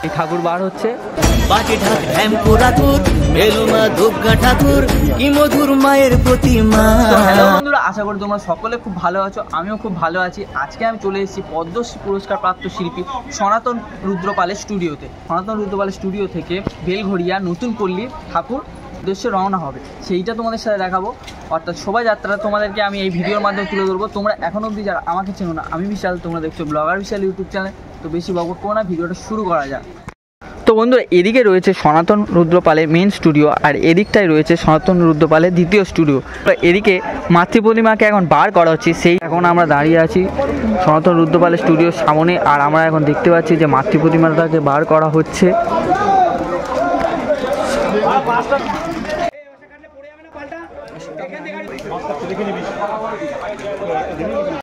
এই ঠাকুর বার হচ্ছে কি মধুর মায়ের প্রতিমা। হ্যালো বন্ধুরা, আশা করি তোমরা সকলে খুব ভালো আছো। আমিও খুব ভালো আছি। আজকে আমি চলে এসেছি পদ্মশ্রী পুরস্কার প্রাপ্ত শিল্পী সনাতন রুদ্রপালের স্টুডিওতে। সনাতন রুদ্রপালের স্টুডিও থেকে বেলঘড়িয়া নতুন পল্লীর ঠাকুর উদ্দেশ্যে রওনা হবে, সেইটা তোমাদের সাথে দেখাবো। অর্থাৎ শোভাযাত্রা তোমাদেরকে আমি এই ভিডিওর মাধ্যমে তুলে ধরবো। তোমরা এখনও অবধি যারা আমাকে চেনো না, আমি বিশাল, তোমরা দেখছো ব্লগার বিশাল ইউটিউব চ্যানেল। তো বেশি বকবক করো না, ভিডিওটা শুরু করা যাক। তো বন্ধুরা, এদিকে রয়েছে সনাতন রুদ্রপালের মেন স্টুডিও, আর এদিকটাই রয়েছে সনাতন রুদ্রপালের দ্বিতীয় স্টুডিও। এদিকে মাতৃ প্রতিমাকে এখন বার করা হচ্ছে, সেই এখন আমরা দাঁড়িয়ে আছি সনাতন রুদ্রপালের স্টুডিওর সামনে। আর আমরা এখন দেখতে পাচ্ছি যে মাতৃ প্রতিমাটাকে বার করা হচ্ছে।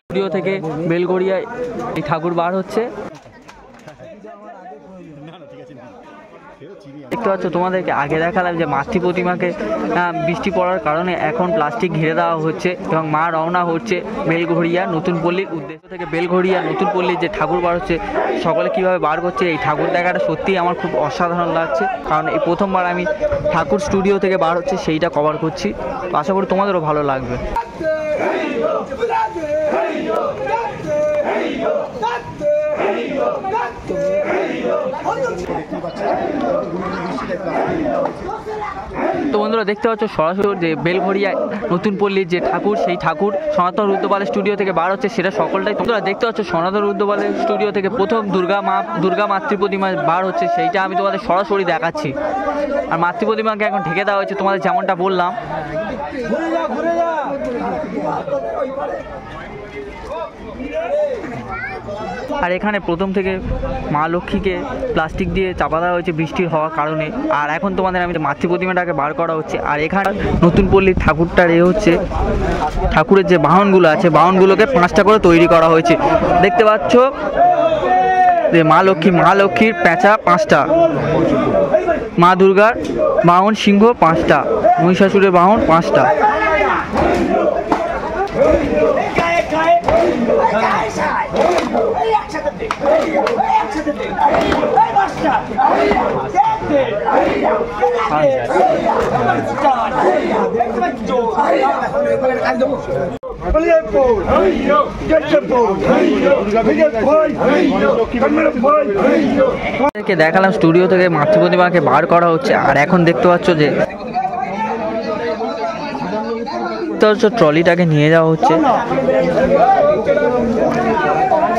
স্টুডিও থেকে বেলঘড়িয়ায় এই ঠাকুর বার হচ্ছে। দেখতে পাচ্ছ, তোমাদেরকে আগে দেখালাম যে মাতৃ প্রতিমাকে বৃষ্টি পড়ার কারণে এখন প্লাস্টিক ঘিরে দেওয়া হচ্ছে এবং মা রওনা হচ্ছে বেলঘড়িয়া নতুন পল্লীর উদ্দেশ্য থেকে। বেলঘড়িয়া নতুন পল্লীর যে ঠাকুর বার হচ্ছে, সকলে কিভাবে বার করছে এই ঠাকুর দেখাটা সত্যিই আমার খুব অসাধারণ লাগছে, কারণ এই প্রথমবার আমি ঠাকুর স্টুডিও থেকে বার হচ্ছে সেইটা কভার করছি। আশা করি তোমাদেরও ভালো লাগবে। তো বন্ধুরা, দেখতে পাচ্ছ সরাসরি যে বেলঘড়িয়া নতুন পল্লীর যে ঠাকুর, সেই ঠাকুর সনাতন রুদ্রপালের স্টুডিও থেকে বার হচ্ছে, সেটা সকলটাই তোমরা দেখতে পাচ্ছ। সনাতন রুদ্রপালের স্টুডিও থেকে প্রথম দুর্গা মাতৃ প্রতিমা বার হচ্ছে, সেইটা আমি তোমাদের সরাসরি দেখাচ্ছি। আর মাতৃ প্রতিমাকে এখন ঢেকে দেওয়া হচ্ছে, তোমাদের যেমনটা বললাম। আর এখানে প্রথম থেকে মা লক্ষ্মীকে প্লাস্টিক দিয়ে চাপা দেওয়া হয়েছে বৃষ্টির হওয়ার কারণে। আর এখন তোমাদের আমি মাতৃ প্রতিমাটাকে বার করা হচ্ছে। আর এখানে নতুন পল্লীর ঠাকুরটার হচ্ছে, ঠাকুরের যে বাহনগুলো আছে, বাহনগুলোকে 5টা করে তৈরি করা হয়েছে। দেখতে পাচ্ছ যে মা লক্ষ্মীর পেঁচা 5টা, মা দুর্গার বাহন সিংহ 5টা, মহিষাসুরের বাহন 5টা। দেখালাম স্টুডিও থেকে মাতৃ প্রতিমাকে বার করা হচ্ছে। আর এখন দেখতে পাচ্ছ যে ট্রলিটাকে নিয়ে যাওয়া হচ্ছে।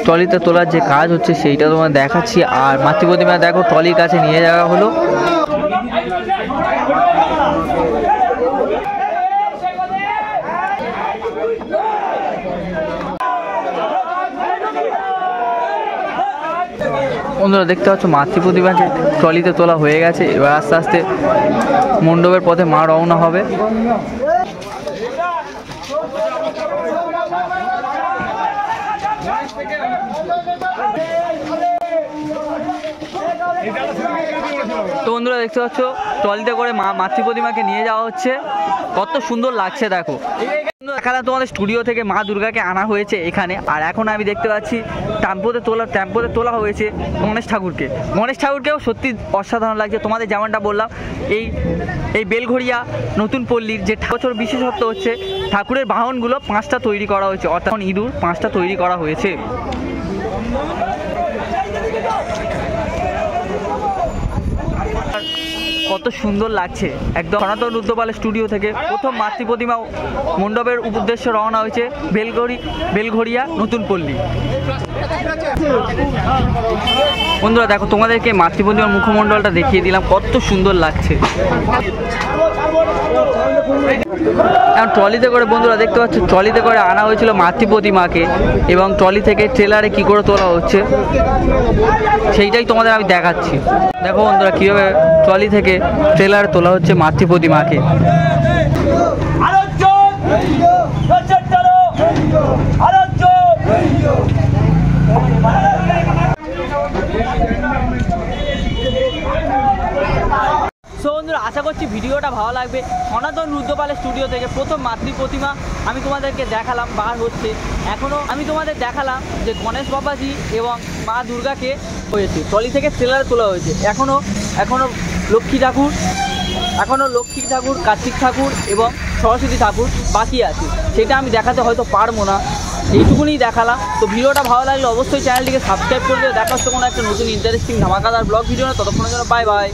ট্রলিতে তোলার যে কাজ হচ্ছে সেইটা তোমার দেখাচ্ছি। আর মাতৃ প্রতিমা দেখো ট্রলির কাছে নিয়ে যাওয়া হলো। বন্ধুরা, দেখতে পাচ্ছ মাতৃ প্রতিমাকে ট্রলিতে তোলা হয়ে গেছে। এবার আস্তে আস্তে মণ্ডপের পথে মা রওনা হবে। তো বন্ধুরা, দেখতে পাচ্ছ ট্রলিতে করে মাতৃ প্রতিমাকে নিয়ে যাওয়া হচ্ছে। কত সুন্দর লাগছে দেখো। এখানে তোমাদের স্টুডিও থেকে মা দুর্গাকে আনা হয়েছে এখানে। আর এখন আমি দেখতে পাচ্ছি টেম্পোতে তোলা হয়েছে গণেশ ঠাকুরকেও সত্যি অসাধারণ লাগছে। তোমাদের যেমনটা বললাম, এই বেলঘড়িয়া নতুন পল্লীর যে বছর বিশেষত্ব হচ্ছে ঠাকুরের বাহনগুলো 5টা তৈরি করা হয়েছে, অর্থাৎ ইঁদুর 5টা তৈরি করা হয়েছে। কত সুন্দর লাগছে একদম। সনাতন রুদ্রপালের স্টুডিও থেকে প্রথম মাতৃ প্রতিমা মণ্ডপের উদ্দেশ্যে রওনা হয়েছে বেলঘড়িয়া নতুন পল্লী। বন্ধুরা দেখো, তোমাদেরকে মাতৃ প্রতিমার মুখমণ্ডলটা দেখিয়ে দিলাম, কত সুন্দর লাগছে। এখন ট্রলিতে করে বন্ধুরা দেখতে পাচ্ছ, ট্রলিতে করে আনা হয়েছিল মাতৃ প্রতিমাকে, এবং ট্রলি থেকে ট্রেলারে কি করে তোলা হচ্ছে সেইটাই তোমাদের আমি দেখাচ্ছি। দেখো বন্ধুরা, কীভাবে ট্রলি থেকে ট্রেলারে তোলা হচ্ছে মাতৃ প্রতিমাকে। বন্ধুরা, আশা করছি ভিডিওটা ভালো লাগবে। সনাতন রুদ্রপালের স্টুডিও থেকে প্রথম মাতৃ প্রতিমা আমি তোমাদেরকে দেখালাম বার হচ্ছে। এখনও আমি তোমাদের দেখালাম যে গণেশ বাবাজি এবং মা দুর্গাকে হয়েছে, ট্রলি থেকে ট্রেলারে তোলা হয়েছে। এখনও লক্ষ্মী ঠাকুর, কার্তিক ঠাকুর এবং সরস্বতী ঠাকুর বাকি আছে, সেটা আমি দেখাতে হয়তো পারবো না, এইটুকুনি দেখালাম। তো ভিডিওটা ভালো লাগলে অবশ্যই চ্যানেলটিকে সাবস্ক্রাইব করবে। দেখা হচ্ছে কোনো একটা নতুন ইন্টারেস্টিং ধামাকাদার ব্লগ ভিডিও না, ততক্ষণের জন্য বাই বাই।